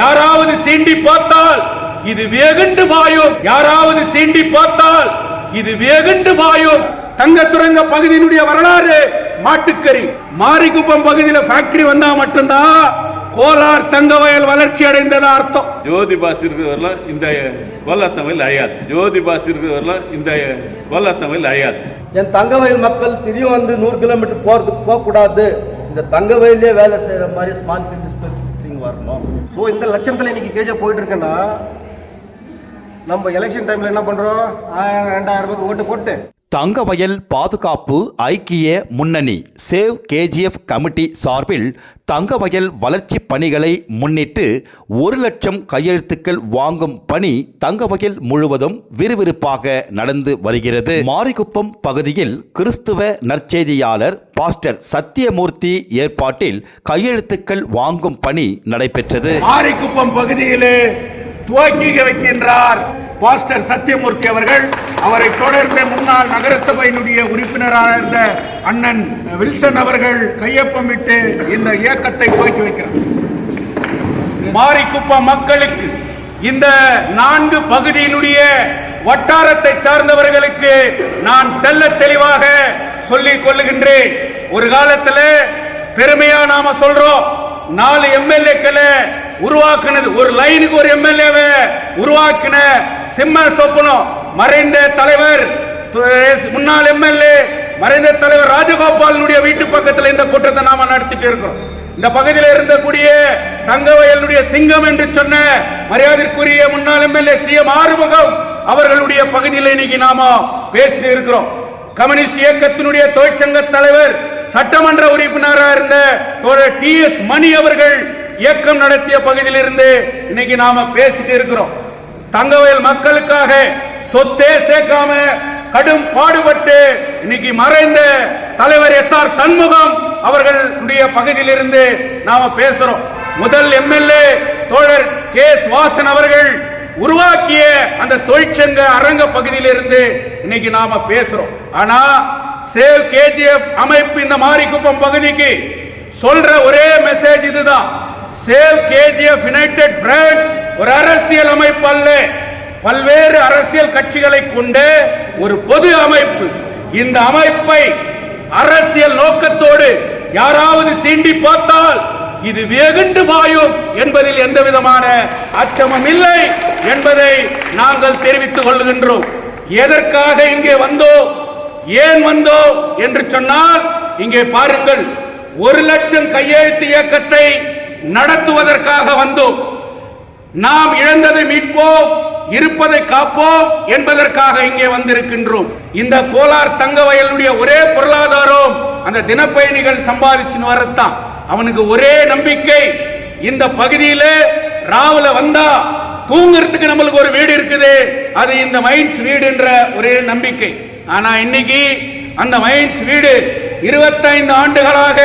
யாராவது சீண்டி பார்த்தால் இது வெகுண்டு பாயும். யாராவது சீண்டி பார்த்தால் இது வெகுண்டு பாயும். தங்க சுரங்க பகுதியினுடைய வரலாறு மாட்டுக்கறி. மாரிக்குப்பம் பகுதியில் ஃபேக்டரி வந்தா மட்டும்தான் கோலார் தங்க வயல் வளர்ச்சி அடைந்ததா அர்த்தம். ஜோதி பாஸ் இருக்கிறவரெல்லாம் இந்த கோலாத்தமையில் அழியாது. ஜோதி பாஸ் இருக்கிறவரெல்லாம் இந்த கோலாத்தமையில் அழியாது. என் தங்க வயல் மக்கள் திரும்பி வந்து 100 கிலோமீட்டர் போகக்கூடாது. இந்த தங்க வயலே வேலை செய்கிற மாதிரி ஸ்மால் சிட்டிஸ் வரணும். ஸோ இந்த லட்சத்தில் இன்னைக்கு கேஜா போயிட்டு இருக்கேன்னா நம்ம எலெக்ஷன் டைமில் என்ன பண்ணுறோம்? 1000-2000 ரூபாய்க்கு ஓட்டு போட்டு தங்கவயல் பாதுகாப்பு ஐக்கிய முன்னணி சேவ் கேஜிஎஃப் கமிட்டி சார்பில் தங்கவயல் வளர்ச்சி பணிகளை முன்னிட்டு 1 லட்சம் கையெழுத்துக்கள் வாங்கும் பணி தங்கவயல் முழுவதும் விறுவிறுப்பாக நடந்து வருகிறது. மாரிக்குப்பம் பகுதியில் கிறிஸ்துவ நற்செய்தியாளர் பாஸ்டர் சத்தியமூர்த்தி ஏற்பாட்டில் கையெழுத்துக்கள் வாங்கும் பணி நடைபெற்றது. மாரிக்குப்பம் பகுதியிலே துவக்கி வைக்கின்றார் பாஸ்டர் சத்தியமூர்த்தி அவர்கள். அவரை தொடர்ந்து முன்னாள் நகரசபையினுடைய உறுப்பினராக இருந்த அண்ணன் வில்சன் அவர்கள் கையொப்பமிட்டு இந்த இயக்கத்தை துவக்கி வைக்கிறார். மாரிக்குப்பம் மக்களுக்கு இந்த 4 பகுதியினுடைய வட்டாரத்தை சார்ந்தவர்களுக்கு நான் தெல்ல தெளிவாக சொல்லிக் கொள்ளுகின்றேன். ஒரு காலத்துல பெருமையா நாம சொல்றோம் 4 எம்எல்ஏக்களை உருவாக்குனது, ஒரு லைனுக்கு ஒரு எம்எல்ஏவை உருவாக்கின சிம்ம சொப்பனம் மறைந்த தலைவர் முன்னாள் எம்எல்ஏ மறைந்த தலைவர் ராஜகோபாலனுடைய வீட்டு பக்கத்தில் இந்த கூட்டத்தை நாம நடத்திட்டு இருக்கிறோம். இந்த பகுதியில் இருந்தக்கூடிய தங்கவயலுடைய சிங்கம் என்று சொன்ன மரியாதைக்குரிய முன்னாள் எம்எல்ஏ சிஎம் ஆறுமுகம் அவர்களுடைய பகுதியில் இன்னைக்கு நாம பேசிட்டு இருக்கிறோம். கம்யூனிஸ்ட் இயக்கத்தினுடைய தொழிற்சங்க தலைவர் சட்டமன்ற உறுப்பினராக இருந்த தோழர் டி.எஸ். மணி அவர்கள் இயக்கம் நடத்திய பகுதியில் இருந்து இன்னைக்கு நாம பேசிட்டு இருக்கிறோம். தங்கவயல் மக்களுக்காக சொத்தே சேர்க்காம கடும் பாடுபட்டு இன்னைக்கு மறைந்த தலைவர் எஸ்.ஆர். சண்முகம் அவர்களுடைய பகுதியில் இருந்து நாம பேசுறோம். முதல் எம்எல்ஏ தோழர் கே.எஸ். வாசன் அவர்கள் உருவாக்கிய அந்த தொழிற்சங்க அரங்க பகுதியில் இருந்து இன்னைக்கு நாம பேசுறோம். ஆனா சேவ் கேஜிஎஃப் அமைப்பு இந்த மாரிக்குப்பம் பகுதிக்கு சொல்ற ஒரே மெசேஜ் இதுதான். சேவ் கேஜிஎஃப் யுனைடெட் ஃப்ரண்ட் ஒரு அரசியல் அமைப்பு அல்ல, பல்வேறு அரசியல் கட்சிகளை கொண்ட ஒரு பொது அமைப்பு. இந்த அமைப்பை அரசியல் நோக்கத்தோடு யாராவது சீண்டி பார்த்தால் இது வெகுண்டு பாயும் என்பதில் எந்த விதமான அச்சமும் இல்லை என்பதை நாங்கள் தெரிவித்துக் கொள்கின்றோம். எதற்காக இங்கே வந்தோம், ஏன் வந்தோம் என்று சொன்னால், இங்கே பாருங்கள், 1 லட்சம் கையெழுத்து இயக்கத்தை நடத்துவதற்காக வந்தோம். நாம் இழந்ததை மீட்போம், இருப்பதை காப்போம் என்பதற்காக இங்கே வந்திருக்கின்றோம். இந்த கோலார் தங்கவயலுடைய ஒரே பொருளாதாரம் அந்த தினப்பயணிகள் சம்பாதிச்சுன்னு வரத்தான். அவனுக்கு ஒரே நம்பிக்கை, இந்த பகுதியில ராவுல வந்தா தூங்குறதுக்கு நம்மளுக்கு ஒரு வீடு இருக்குது, அது இந்த மைன்ஸ் வீடு என்ற ஒரே நம்பிக்கை. ஆனா இன்னைக்கு அந்த மைன்ஸ் வீடு 25 ஆண்டுகளாக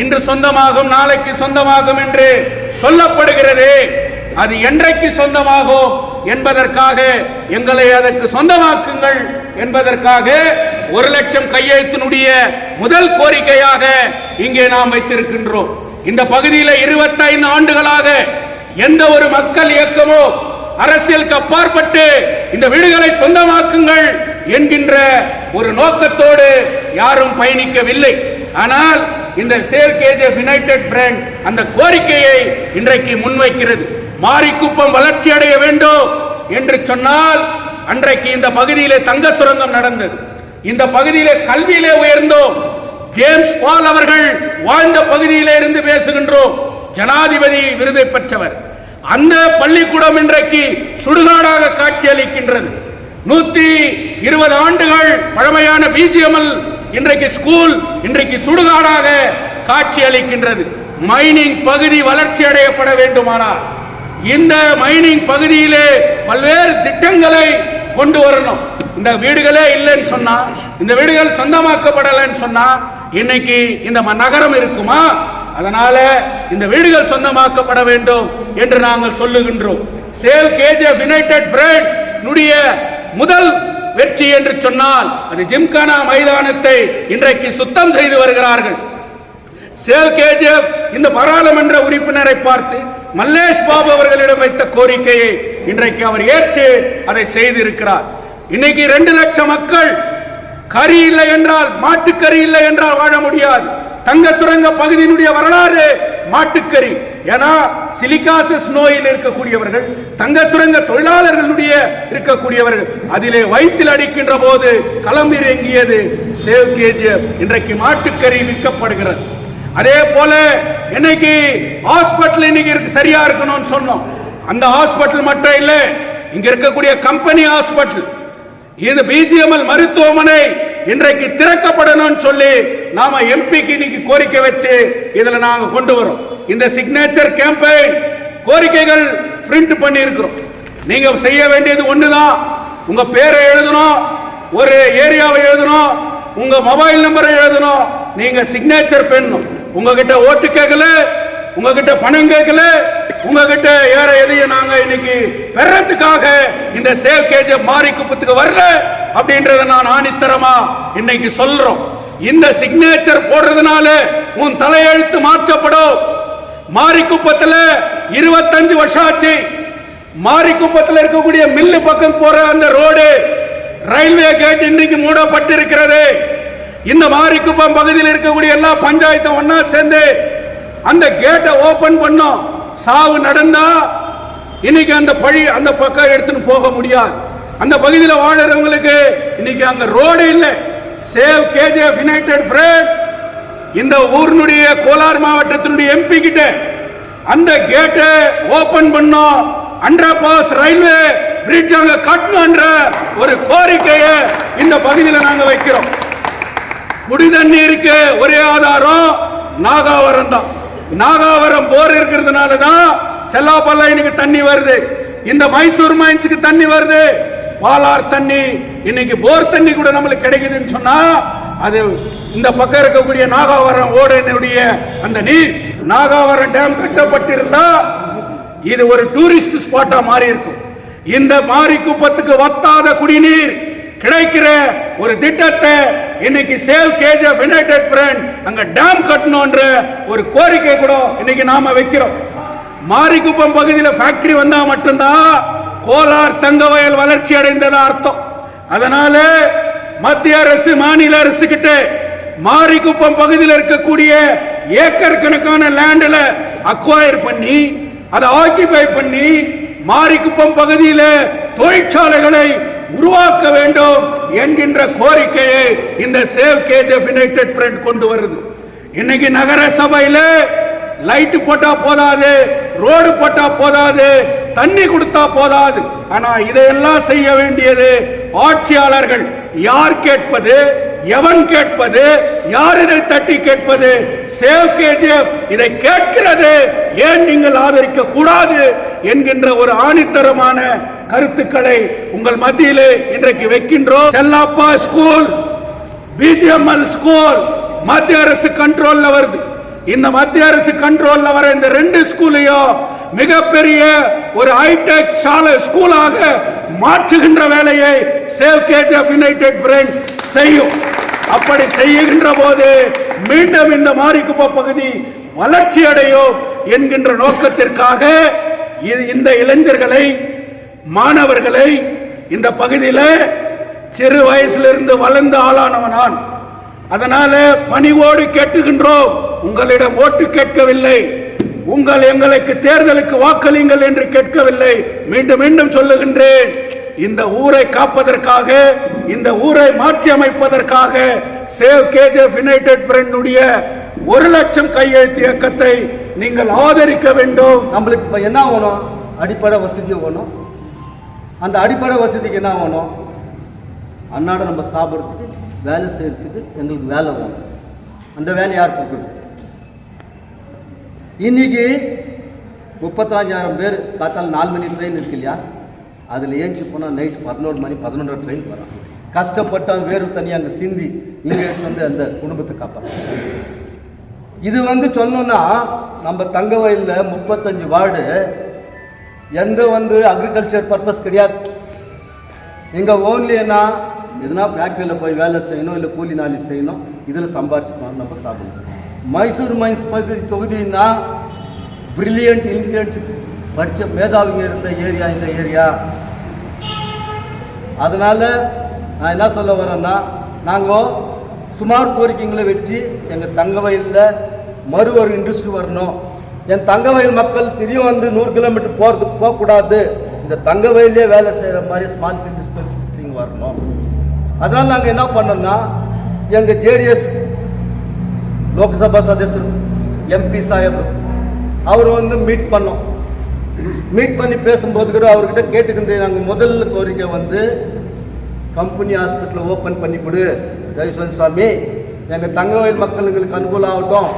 இன்று சொந்தமாகும், நாளைக்கு சொந்தமாகும் என்று சொல்லப்படுகிறது. அது என்றைக்கு சொந்தமாகும் என்பதற்காக எங்களை அதற்கு சொந்தமாக்குங்கள் என்பதற்காக 1 லட்சம் கையெழுத்தினுடைய முதல் கோரிக்கையாக இங்கே நாம் வைத்திருக்கின்றோம். இந்த பகுதியில் 25 ஆண்டுகளாக எந்த ஒரு மக்கள் இயக்கமோ அரசியலுக்கு அப்பாற்பட்டு இந்த வீடுகளை சொந்தமாக்குங்கள் என்கின்ற ஒரு நோக்கத்தோடு யாரும் பயணிக்கவில்லை. ஆனால் இந்த சேவ் கேஜிஎஃப் யுனைடெட் ஃப்ரண்ட் அந்த கோரிக்கையை இன்றைக்கு முன்வைக்கிறது. மாரிக்குப்பம் வளர்ச்சி அடைய வேண்டும் என்று சொன்னால், அன்றைக்கு இந்த பகுதியிலே தங்க சுரங்கம் நடந்தது, இந்த பகுதியிலே கல்வியிலே உயர்ந்தோம். ஜேம்ஸ் பால் அவர்கள் வாழ்ந்த பகுதியிலே இருந்து பேசுகின்றோம். ஜனாதிபதி விருதை பெற்றவர். அந்த பள்ளிக்கூடம் இன்றைக்கு சுடுகாடாக காட்சி அளிக்கின்றது. 120 ஆண்டுகள் பழமையான பிஜிஎம்எல் இன்றைக்கு ஸ்கூல் இன்றைக்கு சுடுகாடாக காட்சி அளிக்கின்றது. மைனிங் பகுதி வளர்ச்சி அடையப்பட வேண்டுமானால் இந்த மைனிங் பகுதியிலே பல்வேறு திட்டங்களை கொண்டு வரணும். இந்த வீடுகளே இல்லைன்னு சொன்னா, இந்த வீடுகள் சொந்தமாக்கப்படலைன்னு சொன்னா இன்னைக்கு இந்த நகரம் இருக்குமா? அதனால இந்த வீடுகள் சொந்தமாக்கப்பட வேண்டும் என்று நாங்கள் சொல்லுகின்றோம். சேவ் கேஜிஎஃப் யுனைடெட் ஃப்ரண்ட் முதல் வெற்றி என்று சொன்னால் அது ஜிம்கானா மைதானத்தை இன்றைக்கு சுத்தம் செய்து வருகிறார்கள். சேவ் கேஜிஎஃப் இந்த பாராளுமன்ற உறுப்பினரை பார்த்து மல்லேஷ் பாபு அவர்களிடம் வைத்த கோரிக்கையை இன்றைக்கு அவர் ஏற்று அதை செய்திருக்கிறார். இன்னைக்கு 2 லட்சம் மக்கள் கறி இல்லை என்றால், மாட்டுக்கறி இல்லை என்றால் வாழ முடியாது. தங்க சுரங்க பகுதியினுடைய வரலாறு மாட்டுக்கறி. ஏன்னா சிலிகாசிஸ் நோயில் இருக்கக்கூடியவர்கள், தங்க சுரங்க தொழிலாளர்களுடைய இருக்கக்கூடியவர்கள், அதிலே வயிற்றில் அடிக்கின்ற போது களமிறங்கியது சேவ் கேஜிஎஃப். இன்றைக்கு மாட்டுக்கறி விற்கப்படுகிறது. அதே போல இன்னைக்கு ஹாஸ்பிட்டல் இன்னைக்கு சரியா இருக்கணும்னு சொன்னோம். அந்த ஹாஸ்பிட்டல் மட்டும் இல்லை, இங்க இருக்கக்கூடிய கம்பெனி ஹாஸ்பிட்டல், இது பிஜிஎம்எல் மருத்துவமனை இன்றைக்கு திறக்கப்படணும் சொல்லி நாம எம்பிக்கு இன்னைக்கு கோரிக்கை வச்சு இதுல நாங்க கொண்டு வரோம். இந்த சிக்னேச்சர் கேம்பெயின் கோரிக்கைகள் பிரிண்ட் பண்ணி இருக்கிறோம். நீங்க செய்ய வேண்டியது ஒண்ணுதான், உங்க பேரை எழுதணும், ஒரு ஏரியாவை எழுதணும், உங்க மொபைல் நம்பரை எழுதணும், நீங்க சிக்னேச்சர் பண்ணணும். உங்ககிட்ட ஓட்டு கேட்கல, உங்ககிட்ட பணம் கேட்கல, உங்ககிட்ட ஏற எதையும் நாங்க இன்னைக்கு பெறத்துக்காக இந்த சேவ் கேஜிஎஃப் மாரி குப்பத்துக்கு வரல அப்படின்றத நான் ஆணித்தரமா இன்னைக்கு சொல்றோம். இந்த சிக்னேச்சர் போடுறதுனால உன் தலையெழுத்து மாற்றப்படும். மாரிக்குப்பத்துல 25 வருஷம் ஆச்சு. மாரிக்குப்பத்தில் இருக்கக்கூடிய மில்லு பக்கம் போற அந்த ரோடு ரயில்வே கேட் இன்னைக்கு மூடப்பட்டிருக்கிறது. இந்த மாரிக்குப்பம் பகுதியில் இருக்கக்கூடிய எல்லா பஞ்சாயத்தும் ஒன்னா சேர்ந்து அந்த கேட்டை ஓபன் பண்ணோம். சாவு நடந்தா இன்னைக்கு அந்த பழி அந்த பக்கம் எடுத்துன்னு போக முடியாது. அந்த பகுதியில் வாழறவங்களுக்கு இன்னைக்கு அங்க ரோடு இல்லை. சேவ் கேஜிஎஃப் யுனைடெட் ஃப்ரண்ட் இந்த ஊரினுடைய கோலார் மாவட்டத்தினுடைய எம்பி கிட்ட அந்த கேட்டை ஓபன் பண்ணோம். அண்டர் பாஸ் ரயில்வே பிரிட்ஜ் அங்க கட்டணும்ன்ற ஒரு கோரிக்கையை இந்த பகுதியில் நாங்க வைக்கிறோம். குடி தண்ணீருக்கு ஒரே ஆதாரம் நாகாவரம் தான். நாகாவரம் போர் இருக்கிறதுனால தான் செல்லாப்பல்லைனுக்கு தண்ணி வருது, இந்த மைசூர் மைன்ஸுக்கு தண்ணி வருது, பாலார் தண்ணி, இன்னைக்கு போர் தண்ணி கூட நம்மளுக்கு கிடைக்குதுன்னு சொன்னா அது இந்த பக்கம் இருக்கக்கூடிய நாகாவரம் ஓடனுடைய அந்த நீர். நாகாவரம் டேம் கட்டப்பட்டிருந்தா இது ஒரு டூரிஸ்ட் ஸ்பாட்டா மாறி இருக்கும். இந்த மாரிக்குப்பத்துக்கு வத்தாத குடிநீர் கிடைக்கிற ஒரு திட்டத்தை இன்னைக்கு சேவ் கேஜிஎஃப் யுனைடெட் ஃப்ரண்ட் அங்க டேம் கட்டணும்ன்ற ஒரு கோரிக்கை கூட இன்னைக்கு நாம வைக்கிறோம். மாரிக்குப்பம் பகுதியில் ஃபேக்டரி வந்தா மட்டும்தான் கோலார் தங்கவயல் வளர்ச்சி அடைந்ததா அர்த்தம். அதனால மத்திய அரசு மாநில அரசு கிட்ட மாரிக்குப்பம் பகுதியில் இருக்கக்கூடிய ஏக்கர் கணக்கான லேண்ட்ல அக்வயர் பண்ணி அதை ஆக்கிபை பண்ணி மாரிக்குப்பம் பகுதியில் தொழிற்சாலைகளை உருவாக்க வேண்டும் என்கின்ற கோரிக்கையை இந்த சேவ் கேஜிஎஃப் யுனைடெட் ஃப்ரண்ட் கொண்டு வருது. இன்னைக்கு நகர சபையில லைட் போட்டா போதாது, ரோடு போட்டா போதாது, தண்ணி கொடுத்தா போதாது. ஆனா இதையெல்லாம் செய்ய வேண்டியது ஆட்சியாளர்கள். யார் கேட்பது, எவன் கேட்பது, யார் இதை தட்டி கேட்பது? சேவ் கேஜிஎஃப் இதை கேட்கிறது. ஏன் நீங்கள் ஆதரிக்க கூடாது என்கின்ற ஒரு ஆணித்தரமான கருத்துக்களை உங்கள் மத்தியிலே இன்றைக்கு வைக்கின்றோம். செல்லாப்பா ஸ்கூல், பிஜிஎம்எல் ஸ்கூல் மத்திய அரசு கண்ட்ரோல்ல வருது. இந்த மத்திய அரசு கண்ட்ரோல்ல வர இந்த 2 ஸ்கூலையும் மிகப்பெரிய ஒரு ஹைடெக் ஸ்கூலாக மாற்றுகின்ற வேலையை சேவ் கேஜிஎஃப் யுனைடெட் ஃப்ரண்ட் செய்யும். அப்படி செய்கின்ற போது மீண்டும் இந்த மாரிக்குப்பம் பகுதி வளர்ச்சி அடையும் என்கின்ற நோக்கத்திற்காக இந்த இளைஞர்களை, மாணவர்களை இந்த பகுதியில் சிறு வயசிலிருந்து வளர்ந்து ஆளானவன் நான். அதனால பணிவோடு கேட்டுகின்றோம், உங்களிடம் ஓட்டு கேட்கவில்லை, உங்கள் எங்களுக்கு தேர்தலுக்கு வாக்களிங்கள் என்று கேட்கவில்லை. மீண்டும் மீண்டும் சொல்லுகின்றேன், இந்த ஊரை காப்பதற்காக, இந்த ஊரை மாற்றி அமைப்பதற்காக சேவ் கேஜிஎஃப் யுனைடெட் ஃப்ரண்ட் 1 லட்சம் கையெழுத்து இயக்கத்தை நீங்கள் ஆதரிக்க வேண்டும். நம்மளுக்கு இப்ப என்ன வேணும்? அடிப்படை வசதி வேணும். அந்த அடிப்படை வசதிக்கு என்ன வேணும்? அன்னாட நம்ம சாப்பிட்றதுக்கு, வேலை செய்யறதுக்கு எங்களுக்கு வேலை வேணும். அந்த வேலை யார் கொடுக்குறது? இன்னைக்கு 35,000 பேர் பார்த்தாலும் 4 மணி ட்ரெயின் இருக்கு இல்லையா, அதில் ஏஞ்சி போனால் நைட் 11 மணி 11:30 ட்ரெயின் வரான். கஷ்டப்பட்டான், வேறு தண்ணி அங்கே சிந்தி இங்கே எடுத்து வந்து அந்த குடும்பத்தை காப்பாற்ற. இது சொல்லணும்னா நம்ம தங்க வயலில் 35 வார்டு எந்த அக்ரிகல்ச்சர் பர்பஸ் கிடையாது. இங்கே ஓன்லி என்ன, எதுனா ஃபேக்ட்ரியில் போய் வேலை செய்யணும், இல்லை கூலி நாளி செய்யணும், இதில் சம்பாதிச்சு நம்ம சாப்பிடணும். மைசூர் மைன்ஸ் பகுதி தொகுதின்னா பிரில்லியன்ட் இன்டெலிஜென்ட் படித்த மேதாவிங்க இருந்த ஏரியா இந்த ஏரியா. அதனால் நான் என்ன சொல்ல வரேன்னா, நாங்கள் சுமார் கோரிக்கைங்களை வச்சு எங்கள் தங்கவயலில் ஒரு இண்டஸ்ட்ரி வரணும். என் தங்கவயல் மக்கள் திடீர் வந்து 100 கிலோமீட்டர் போகக்கூடாது. இந்த தங்கவயலே வேலை செய்கிற மாதிரி ஸ்மால் இண்டஸ்ட்ரி வரணும். அதனால் நாங்கள் என்ன பண்ணோம்னா, எங்கள் ஜேடிஎஸ் லோக்சபா சதஸ்யர் எம்பி சாஹிப் அவர் வந்து மீட் பண்ணி பேசும்போது கூட அவர்கிட்ட கேட்டுக்கிட்டு நாங்கள் முதல்ல கோரிக்கை வந்து கம்பெனி ஹாஸ்பிட்டல் ஓப்பன் பண்ணி கொடு ஜெயஸ்வந்த் சுவாமி, எங்கள் தங்கவயல் மக்களுங்களுக்கு அனுகூலம் ஆகட்டும்.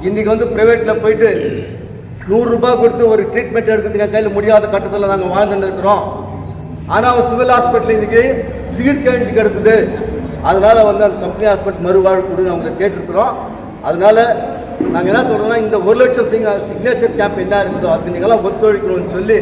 இன்றைக்கி வந்து ப்ரைவேட்டில் போயிட்டு 100 ரூபாய் கொடுத்து ஒரு ட்ரீட்மெண்ட் எடுக்கிறதுக்கு கையில் முடியாத கட்டத்தில் நாங்கள் வாழ்ந்துட்டு இருக்கிறோம். ஆனால் சிவில் ஹாஸ்பிட்டல் இன்றைக்கி சீர்கழிஞ்சு கிடக்குது. அதனால் வந்து அந்த கம்பெனி ஹாஸ்பிட்டல் மறுவாழ்வு கொடுன்னு அவங்க கேட்டிருக்கிறோம். அதனால் நாங்கள் என்ன சொல்கிறோம்னா, இந்த 1 லட்சம் சிக்னேச்சர் கேம்ப் என்ன இருக்குதோ அதுக்கு நீங்களாம் ஒத்துழைக்கணும்னு சொல்லி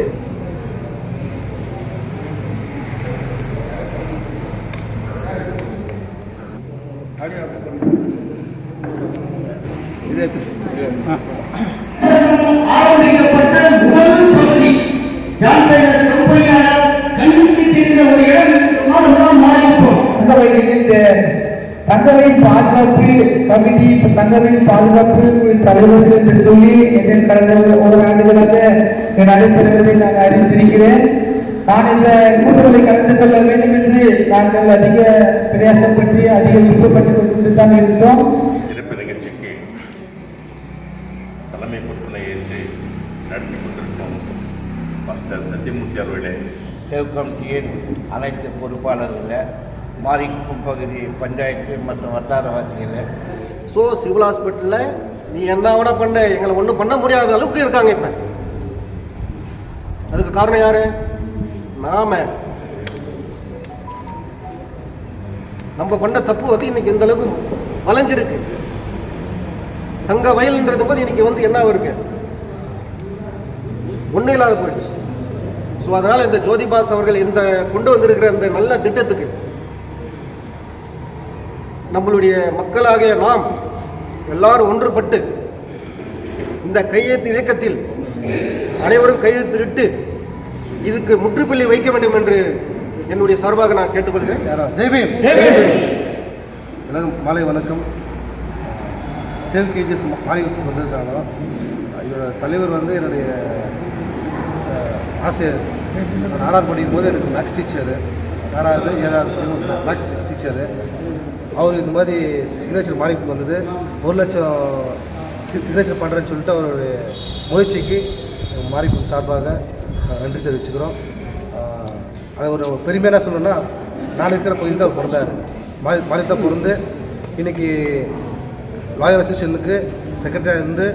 தங்கவையின் பாதுகாப்பு கமிட்டி, தங்கவையின் பாதுகாப்பு தலைவர்கள் என்று சொல்லி எங்கள் கடந்த 1 ஆண்டுகளாக நடைபெறுவதை நான் அறிந்திருக்கிறேன். நான் இந்த கூட்டங்களை கலந்து கொள்ள வேண்டும் என்று நாங்கள் அதிக பிரயாசப்பட்டு அதிக விருப்பப்பட்டுக் கொண்டுதான் இருந்தோம். சிறப்பு நிகழ்ச்சிக்கு தலைமை பொறுப்பினை ஏற்று நடத்தி கொண்டிருக்கும் மாஸ்டர் சத்தியமூர்த்தி அவர்களே, சேவ் கமிட்டியின் அனைத்து பொறுப்பாளர்கள், மாரிக்குப்பம் பகுதி பஞ்சாயத்து மற்றும் வட்டாரவாசிகள். ஸோ சிவில் ஹாஸ்பிட்டலில் நீ என்ன விட பண்ண, எங்களை ஒன்றும் பண்ண முடியாத அளவுக்கு இருக்காங்க. இப்போ அதுக்கு காரணம் யார்? நம்ம பண்ண தப்பு வந்து இன்னைக்கு இந்த அளவுக்கு வளைஞ்சிருக்கு. தங்க வயல்ன்றது போது இன்னைக்கு வந்து என்ன இருக்கு, ஒன்றும் இல்லாத போயிடுச்சு. ஸோ அதனால் இந்த ஜோதிபாஸ் அவர்கள் இந்த கொண்டு வந்திருக்கிற இந்த நல்ல திட்டத்துக்கு நம்மளுடைய மக்களாகிய நாம் எல்லாரும் ஒன்றுபட்டு இந்த கையெழுத்து இயக்கத்தில் அனைவரும் கையெழுத்திட்டு இதுக்கு முற்றுப்புள்ளி வைக்க வேண்டும் என்று என்னுடைய சார்பாக நான் கேட்டுக்கொள்கிறேன். ஜெய்பீம். மாலை வணக்கம். சேவ் கேஜிஎஃப் மாறி வந்திருக்காங்க. இதோட தலைவர் வந்து என்னுடைய ஆசிரியர். 6வது படிக்கும் போது எனக்கு மேக்ஸ் டீச்சரு, 6வது 7வது மேக்ஸ் டீச்சரு. அவர் இந்த மாதிரி சிக்னேச்சர் மாறிக்கு வந்தது 1 லட்சம் சிக்னேச்சர் பண்ணுறேன்னு சொல்லிட்டு அவருடைய முயற்சிக்கு மாறிக்கு சார்பாக நன்றி தெரிவிச்சுக்கிறோம். அதை ஒரு பெருமையாக சொல்லணும்னா, நான் இருக்கிற பகுதியில் தான் அவர் பிறந்தார். மாறி தான் பிறந்து இன்றைக்கி லாயர் அசோசியேஷனுக்கு செக்ரட்டரியாக இருந்து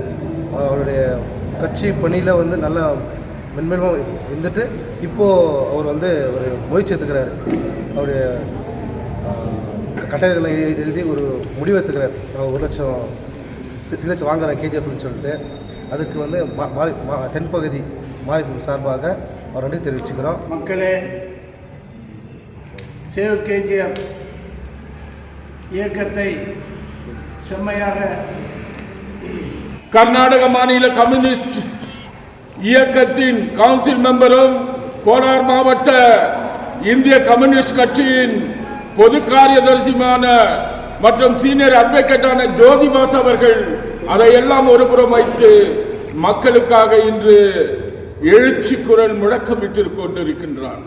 அவருடைய கட்சி பணியில் வந்து நல்லா மென்மேலும் இருந்துட்டு இப்போது அவர் வந்து ஒரு முயற்சி எடுத்துக்கிறார். அவருடைய கட்டளைகளை எழுதி ஒரு முடிவு எடுத்துக்கிறார். 1 லட்சம் சிக்னேச்சர் வாங்குகிறேன் கேஜிஎஃப்னு சொல்லிட்டு. அதுக்கு வந்து தென்பகுதி மாறி சார்பாக அவர் நன்றி தெரிவிச்சுக்கிறோம். மக்களே, சேவ் கேஜிஎஃப் இயக்கத்தை செம்மையாக கர்நாடக மாநில கம்யூனிஸ்ட் இயக்கத்தின் கவுன்சில் மெம்பரும் கோலார் மாவட்ட இந்திய கம்யூனிஸ்ட் கட்சியின் பொது காரியதர்சியுமான மற்றும் சீனியர் அட்வொகேட்டான ஜோதிபாஸ் அவர்கள் அதையெல்லாம் ஒருபுறம் வைத்து மக்களுக்காக இன்று எழுச்சி குரல் முழக்கமிட்டுக் கொண்டிருக்கின்றார்.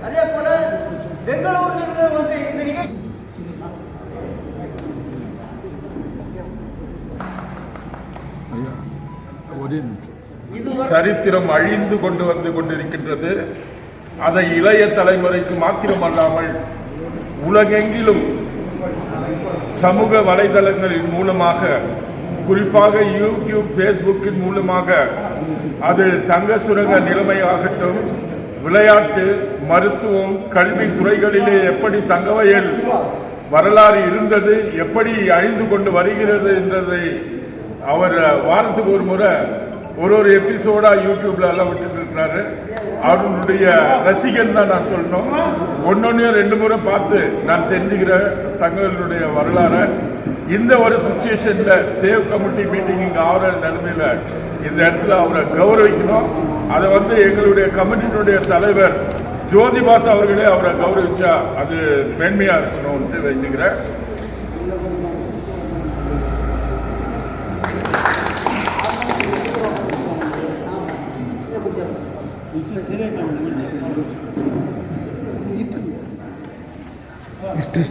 அதே போல பெங்களூரில் வந்து இந்த நிகழ்ச்சி சரித்திரம் அழிந்து வந்து கொண்டிருக்கின்றது. அதை இளைய தலைமுறைக்கு மாத்திரமல்லாமல் உலகெங்கிலும் சமூக வலைதளங்களின் மூலமாக, குறிப்பாக யூடியூப், ஃபேஸ்புக்கின் மூலமாக, அது தங்க சுரங்க நிலைமையாகட்டும், விளையாட்டு, மருத்துவம், கல்வி துறைகளிலே எப்படி தங்கவயல் வரலாறு இருந்தது, எப்படி அழிந்து கொண்டு வருகிறது என்றதை அவர் வாரத்துக்கு ஒரு முறை ஒரு எபிசோடா யூடியூப்ல எல்லாம் விட்டுட்டு இருக்கிறாரு. அவருடைய ரசிகன் தான் நான் சொல்லணும். ஒன்னொன்னையும் 2 முறை பார்த்து நான் தெரிஞ்சுக்கிறேன் தங்களுடைய வரலாறு. இந்த ஒரு சுச்சுவேஷன்ல சேவ் கமிட்டி மீட்டிங் இங்கே ஆகிற நிலைமையில இந்த இடத்துல அவரை கௌரவிக்கணும். அதை எங்களுடைய கமிட்டியினுடைய தலைவர் ஜோதிபாஸ் அவர்களே அவரை கௌரவிச்சா அது மேன்மையா இருக்கணும்னு வேண்டுகிறேன். இட்டு